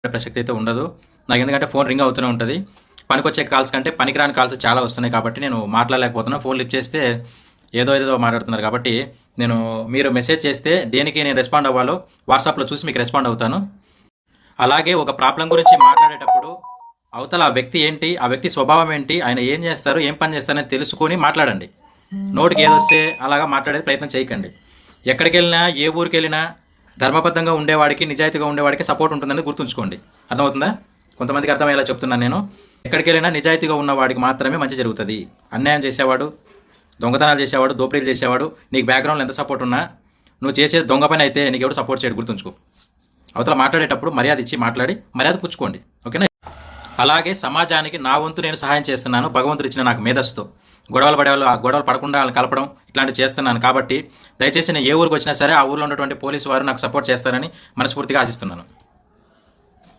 ప్రసక్తి అయితే ఉండదు నాకు, ఎందుకంటే ఫోన్ రింగ్ అవుతూనే ఉంటుంది. పనికొచ్చే కాల్స్ కంటే పనికిరాని కాల్స్ చాలా వస్తున్నాయి కాబట్టి నేను మాట్లాడలేకపోతున్నాను. ఫోన్ లిఫ్ట్ చేస్తే ఏదో మాట్లాడుతున్నారు కాబట్టి మీరు మెసేజ్ చేస్తే దేనికి నేను రెస్పాండ్ అవ్వాలో వాట్సాప్లో చూసి మీకు రెస్పాండ్ అవుతాను. అలాగే ఒక ప్రాబ్లం గురించి మాట్లాడేటప్పుడు అవతల ఆ వ్యక్తి ఏంటి, ఆ వ్యక్తి స్వభావం ఏంటి, ఆయన ఏం చేస్తారు, ఏం పని చేస్తారని తెలుసుకొని మాట్లాడండి. నోటికి ఏదొస్తే అలాగా మాట్లాడే ప్రయత్నం చేయకండి. ఎక్కడికి వెళ్ళినా, ఏ ఊరికి వెళ్ళినా ధర్మబద్ధంగా ఉండేవాడికి, నిజాయితీగా ఉండేవాడికి సపోర్ట్ ఉంటుందని గుర్తుంచుకోండి. అర్థమవుతుందా? కొంతమందికి అర్థమయ్యేలా చెప్తున్నాను నేను. ఎక్కడికి వెళ్ళినా నిజాయితీగా ఉన్నవాడికి మాత్రమే మంచి జరుగుతుంది. అన్యాయం చేసేవాడు, దొంగతనాలు చేసేవాడు, దోపిడీలు చేసేవాడు, నీకు బ్యాక్గ్రౌండ్లో ఎంత సపోర్ట్ ఉన్నా నువ్వు చేసే దొంగ పని అయితే నీకు ఎవరు సపోర్ట్ చేయడు, గుర్తుంచుకో. అవతల మాట్లాడేటప్పుడు మర్యాద ఇచ్చి మాట్లాడి మర్యాద పుచ్చుకోండి, ఓకేనా? అలాగే సమాజానికి నా వంతు నేను సహాయం చేస్తున్నాను, భగవంతుడు ఇచ్చిన నాకు మేధస్సుతో. గొడవలు పడకుండా వాళ్ళని కలపడం ఇట్లాంటివి చేస్తున్నాను కాబట్టి దయచేసి నేను ఏ ఊరికి వచ్చినా సరే ఆ ఊరిలో ఉన్నటువంటి పోలీసు వారు నాకు సపోర్ట్ చేస్తారని మనస్ఫూర్తిగా ఆశిస్తున్నాను.